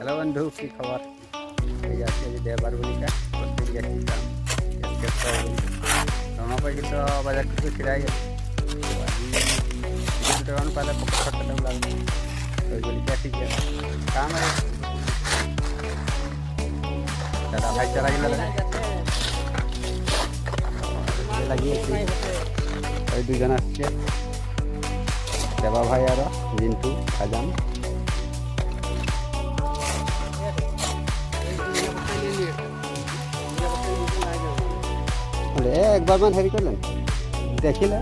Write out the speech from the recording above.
Hello বন্ধু, কি খবর? এই যে আজকে দেবার বলিকা করতে গেছিলাম। রমা পাই কিন্তু বাজার কিছু ছিড়াই গেছে। দুটো টাকা পাইলে পকেট খরচাটা লাগবে। ওই বলিকা ঠিক আছে কাম দাদা ভাই চারা গেলে লাগিয়েছি। ওই দুজন আসছে, দেবা ভাই আর জিন্টু খাজান। একবার মান হেরি করলেন দেখিলে